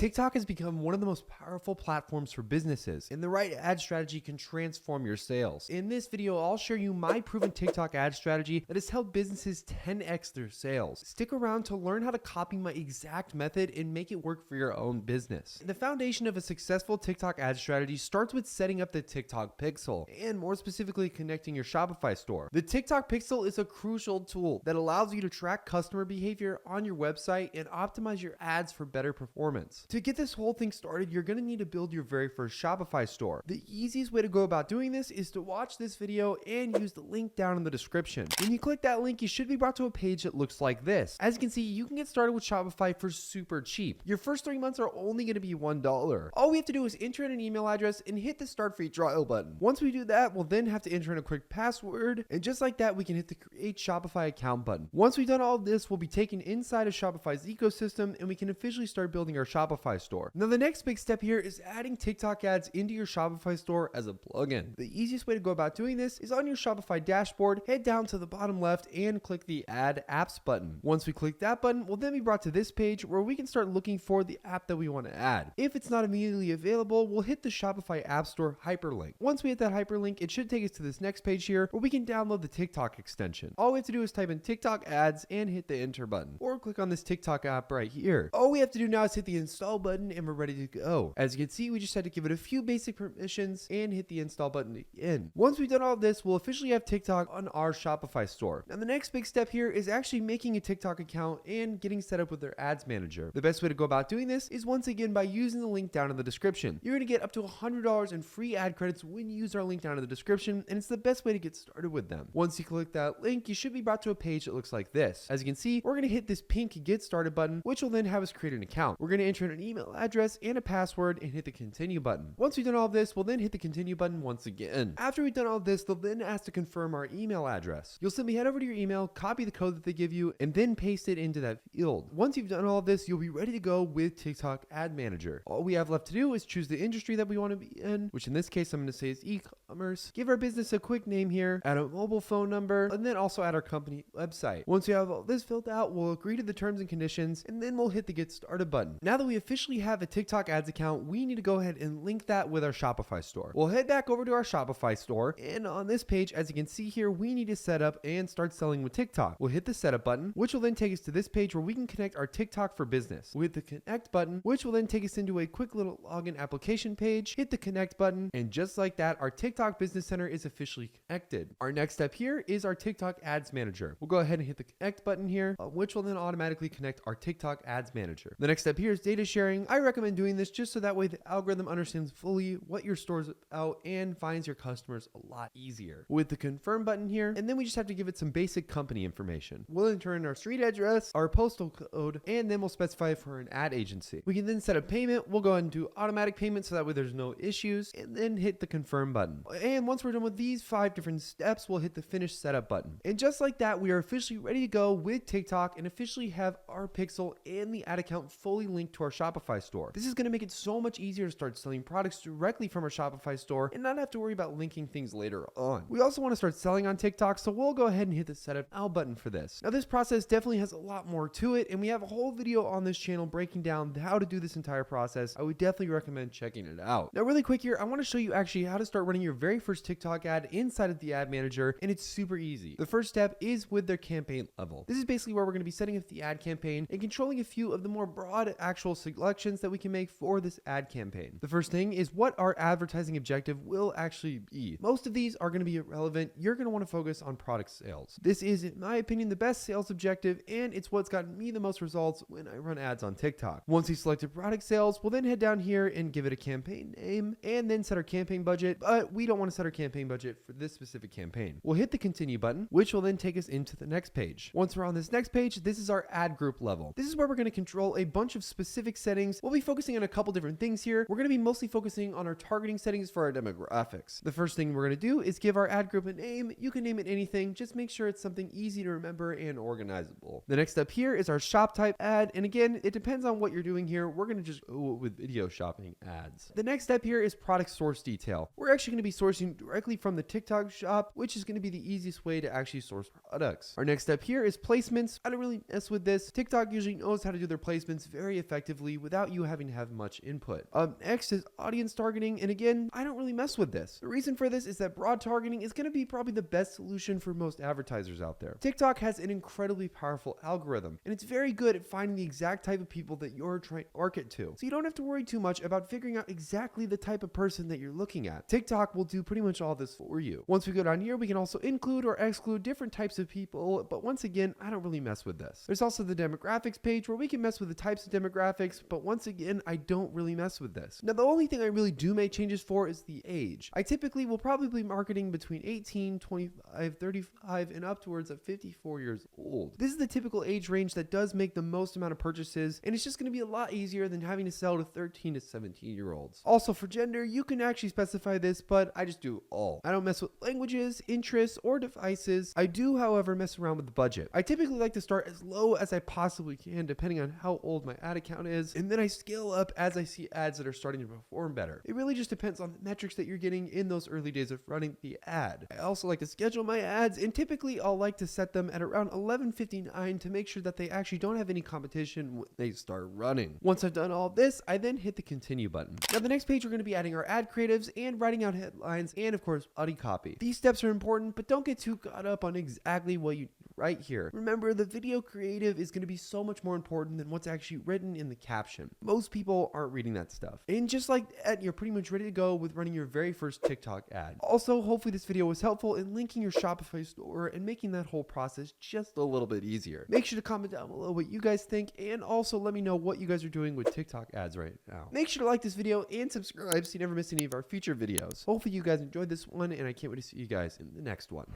TikTok has become one of the most powerful platforms for businesses, and the right ad strategy can transform your sales. In this video, I'll share you my proven TikTok ad strategy that has helped businesses 10x their sales. Stick around to learn how to copy my exact method and make it work for your own business. The foundation of a successful TikTok ad strategy starts with setting up the TikTok pixel, and more specifically connecting your Shopify store. The TikTok pixel is a crucial tool that allows you to track customer behavior on your website and optimize your ads for better performance. To get this whole thing started, you're going to need to build your very first Shopify store. The easiest way to go about doing this is to watch this video and use the link down in the description. When you click that link, you should be brought to a page that looks like this. As you can see, you can get started with Shopify for super cheap. Your first 3 months are only going to be $1. All we have to do is enter in an email address and hit the start free trial button. Once we do that, we'll then have to enter in a quick password, and just like that, we can hit the create Shopify account button. Once we've done all of this, we'll be taken inside of Shopify's ecosystem and we can officially start building our Shopify store. Now, the next big step here is adding TikTok ads into your Shopify store as a plugin. The easiest way to go about doing this is on your Shopify dashboard, head down to the bottom left and click the Add Apps button. Once we click that button, we'll then be brought to this page where we can start looking for the app that we want to add. If it's not immediately available, we'll hit the Shopify App Store hyperlink. Once we hit that hyperlink, it should take us to this next page here where we can download the TikTok extension. All we have to do is type in TikTok ads and hit the enter button, or click on this TikTok app right here. All we have to do now is hit the install button and we're ready to go. As you can see, we just had to give it a few basic permissions and hit the install button again. Once we've done all of this, we'll officially have TikTok on our Shopify store. Now, the next big step here is actually making a TikTok account and getting set up with their ads manager. The best way to go about doing this is once again by using the link down in the description. You're going to get up to $100 in free ad credits when you use our link down in the description, and it's the best way to get started with them. Once you click that link, you should be brought to a page that looks like this. As you can see, we're going to hit this pink get started button, which will then have us create an account. We're going to enter in an email address and a password and hit the continue button. Once we've done all of this, we'll then hit the continue button once again. After we've done all of this, they'll then ask to confirm our email address. You'll simply head over to your email, copy the code that they give you, and then paste it into that field. Once you've done all of this, you'll be ready to go with TikTok Ad Manager. All we have left to do is choose the industry that we want to be in, which in this case, I'm going to say is e-commerce. Give our business a quick name here, add a mobile phone number, and then also add our company website. Once we have all this filled out, we'll agree to the terms and conditions, and then we'll hit the get started button. Now that we officially have a TikTok ads account, we need to go ahead and link that with our Shopify store. We'll head back over to our Shopify store, and on this page, as you can see here, we need to set up and start selling with TikTok. We'll hit the setup button, which will then take us to this page where we can connect our TikTok for business. With the connect button, which will then take us into a quick little login application page, hit the connect button, and just like that, our TikTok Business Center is officially connected. Our next step here is our TikTok Ads Manager. We'll go ahead and hit the connect button here, which will then automatically connect our TikTok Ads Manager. The next step here is data sharing. I recommend doing this just so that way the algorithm understands fully what your store is about and finds your customers a lot easier. With the confirm button here, and then we just have to give it some basic company information. We'll enter in our street address, our postal code, and then we'll specify for an ad agency. We can then set a payment. We'll go ahead and do automatic payment so that way there's no issues, and then hit the confirm button. And once we're done with these 5 different steps, we'll hit the finish setup button. And just like that, we are officially ready to go with TikTok and officially have our pixel and the ad account fully linked to our Shopify store. This is going to make it so much easier to start selling products directly from our Shopify store and not have to worry about linking things later on. We also want to start selling on TikTok, so we'll go ahead and hit the setup now button for this. Now, this process definitely has a lot more to it, and we have a whole video on this channel breaking down how to do this entire process. I would definitely recommend checking it out. Now, really quick here, I want to show you actually how to start running your very first TikTok ad inside of the ad manager, and it's super easy. The first step is with their campaign level. This is basically where we're going to be setting up the ad campaign and controlling a few of the more broad actual selections that we can make for this ad campaign. The first thing is what our advertising objective will actually be. Most of these are going to be irrelevant. You're going to want to focus on product sales. This is, in my opinion, the best sales objective, and it's what's gotten me the most results when I run ads on TikTok. Once you selected product sales, we'll then head down here and give it a campaign name and then set our campaign budget, but we don't want to set our campaign budget for this specific campaign. We'll hit the continue button, which will then take us into the next page. Once we're on this next page, this is our ad group level. This is where we're going to control a bunch of specific settings. We'll be focusing on a couple different things here. We're going to be mostly focusing on our targeting settings for our demographics. The first thing we're going to do is give our ad group a name. You can name it anything. Just make sure it's something easy to remember and organizable. The next step here is our shop type ad. And again, it depends on what you're doing here. We're going to just go with video shopping ads. The next step here is product source detail. We're actually going to be sourcing directly from the TikTok shop, which is going to be the easiest way to actually source products. Our next step here is placements. I don't really mess with this. TikTok usually knows how to do their placements very effectively. easily without you having to have much input. Next is audience targeting, and again, I don't really mess with this. The reason for this is that broad targeting is going to be probably the best solution for most advertisers out there. TikTok has an incredibly powerful algorithm, and it's very good at finding the exact type of people that you're trying to market to. So you don't have to worry too much about figuring out exactly the type of person that you're looking at. TikTok will do pretty much all this for you. Once we go down here, we can also include or exclude different types of people, but once again, I don't really mess with this. There's also the demographics page where we can mess with the types of demographics, but once again, I don't really mess with this. Now, the only thing I really do make changes for is the age. I typically will probably be marketing between 18, 25, 35, and upwards of 54 years old. This is the typical age range that does make the most amount of purchases, and it's just going to be a lot easier than having to sell to 13 to 17 year olds. Also, for gender, you can actually specify this, but I just do all. I don't mess with languages, interests, or devices. I do, however, mess around with the budget. I typically like to start as low as I possibly can, depending on how old my ad account is, and then I scale up as I see ads that are starting to perform better. It really just depends on the metrics that you're getting in those early days of running the ad. I also like to schedule my ads, and typically I'll like to set them at around 11:59 to make sure that they actually don't have any competition when they start running. Once I've done all this, I then hit the continue button. Now, the next page, we're going to be adding our ad creatives and writing out headlines and, of course, body copy. These steps are important, but don't get too caught up on exactly what you right here. Remember, the video creative is going to be so much more important than what's actually written in the caption. Most people aren't reading that stuff. And just like that, you're pretty much ready to go with running your very first TikTok ad. Also, hopefully this video was helpful in linking your Shopify store and making that whole process just a little bit easier. Make sure to comment down below what you guys think, and also let me know what you guys are doing with TikTok ads right now. Make sure to like this video and subscribe so you never miss any of our future videos. Hopefully you guys enjoyed this one, and I can't wait to see you guys in the next one.